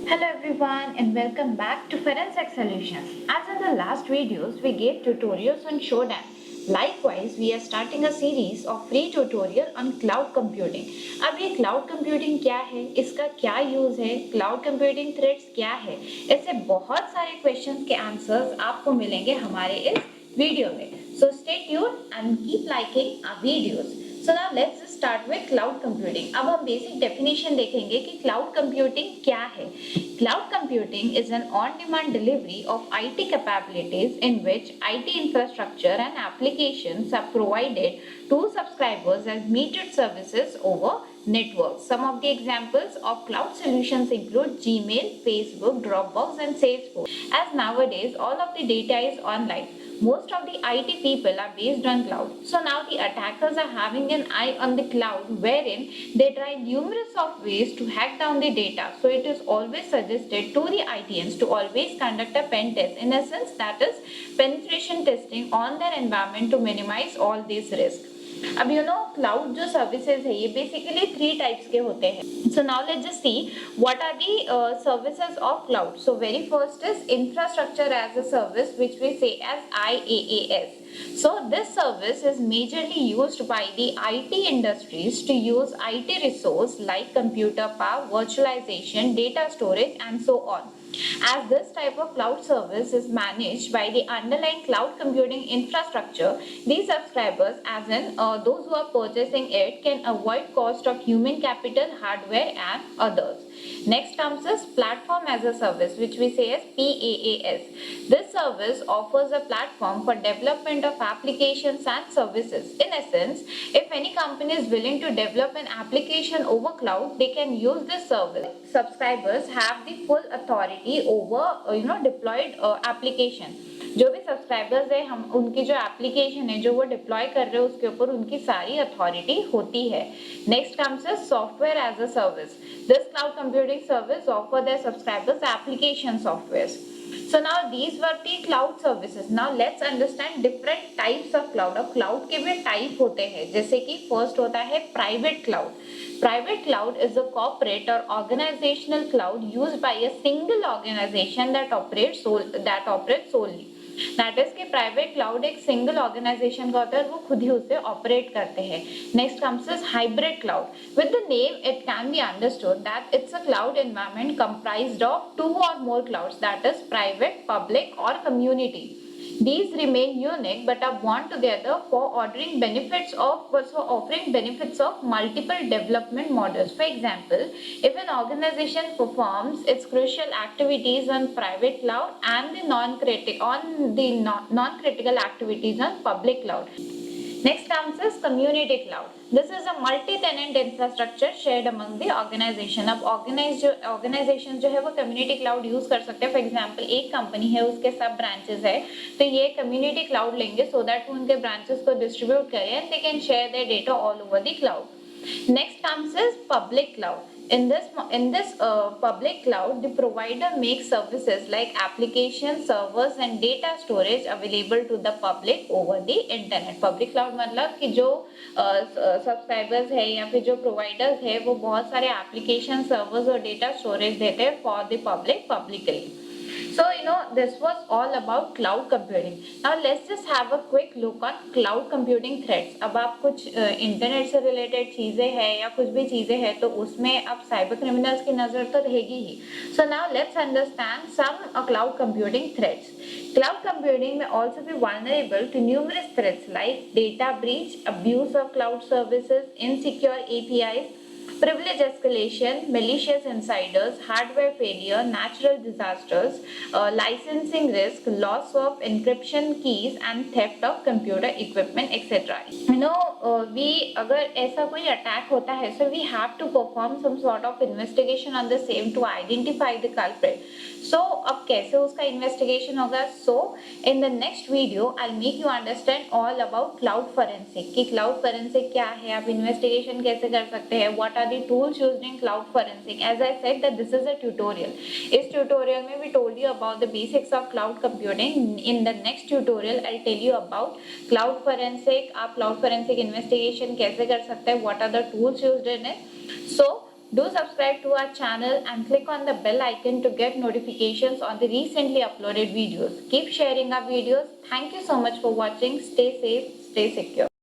Hello everyone and welcome back to Forensic Solutions. As in the last videos, we gave tutorials on Shodan. Likewise, we are starting a series of free tutorial on cloud computing. अब ये cloud computing क्या है, इसका क्या use है, cloud computing threats क्या है, इससे बहुत सारे questions के answers आपको मिलेंगे हमारे इस वीडियो में. So stay tuned and keep liking our videos. So now let's start with cloud computing. अब हम basic definition देखेंगे कि cloud computing क्या है. Cloud computing is an on-demand delivery of IT capabilities in which IT infrastructure and applications are provided to subscribers as metered services over networks. Some of the examples of cloud solutions include Gmail, Facebook, Dropbox, and Salesforce. As nowadays all of the data is online, most of the IT people are based on cloud. So now the attackers are having an eye on the cloud wherein they try numerous of ways to hack down the data. So it is always suggested to the ITNs to always conduct a pen test. In essence, that is penetration testing on their environment to minimize all these risks. अब cloud जो services है ये basically 3 types के होते हैं. So now let's just see what are the services of cloud. So very first is infrastructure as a service which we say as IaaS. So this service is majorly used by the IT industries to use IT resource like computer power, virtualization, data storage and so on. As this type of cloud service is managed by the underlying cloud computing infrastructure, these subscribers, as in those who are purchasing it, can avoid cost of human capital, hardware and others. Next comes this platform as a service, which we say as PaaS. This service offers a platform for development of applications and services. In essence, if any company is willing to develop an application over cloud, they can use this service. Subscribers have the full authority over deployed application. जो भी subscribers है हम उनकी जो application है जो वो deploy कर रहे हैं उसके ऊपर उनकी सारी अथॉरिटी होती है. Next comes is software as a service. This cloud computing service offer their subscribers application softwares. So now these were the cloud services. Now let's understand different types of cloud. अब cloud के भी type होते हैं जैसे कि first होता है private cloud. Private cloud is a corporate or organizational cloud used by a single organization that operates solely. That is कि प्राइवेट क्लाउड एक सिंगल ऑर्गेनाइजेशन का होता है, वो खुद ही उसे ऑपरेट करते हैं. Next comes is hybrid cloud. With the name it can be understood that it's a cloud environment comprised of 2 or more clouds, that is private, public or community. These remain unique but are bound together for offering benefits of multiple development models. For example, if an organization performs its crucial activities on private cloud and the non-critical activities on public cloud. Next comes is community cloud. This is a multi-tenant infrastructure shared among the organization. अब organization जो है वो community cloud use कर सकते हैं. For example, एक company है उसके सब branches है तो ये community cloud लेंगे so that वो उनके branches को distribute करें and they can share their data all over the cloud. Next comes is public cloud. In this public cloud, the provider makes services like applications, servers and data storage available to the public over the internet. Public cloud मतलब कि जो subscribers है या फिर जो providers है वो बहुत सारे application, servers और data storage देते हैं for the public publicly. So this was all about cloud computing. Now let's just have a quick look on cloud computing threats. अब आप कुछ इंटरनेट से रिलेटेड चीजें हैं या कुछ भी चीजें हैं तो उसमें अब साइबर क्रिमिनल्स की नजर तो रहेगी ही. So now let's understand some cloud computing threats. Cloud computing may also be vulnerable to numerous threats like data breach, abuse of cloud services, insecure APIs, privilege escalation, malicious insiders, hardware failure, natural disasters, licensing risk, loss of encryption keys and theft of computer equipment, etc. We अगर ऐसा कोई attack होता है so we have to perform some sort of investigation on the same to identify the culprit. So अब कैसे उसका investigation होगा? So in the next video I'll make you understand all about cloud forensic कि cloud forensic क्या है, आप investigation कैसे कर सकते हैं, what are the tools used in cloud forensic. As I said that this is a tutorial. इस tutorial में we told you about the basics of cloud computing. In the next tutorial I'll tell you about cloud forensic. आप cloud forensic investigation कैसे कर सकते हैं, what are the tools used in it. So Do subscribe to our channel and click on the bell icon to get notifications on the recently uploaded videos. Keep sharing our videos. Thank you so much for watching. Stay safe, stay secure.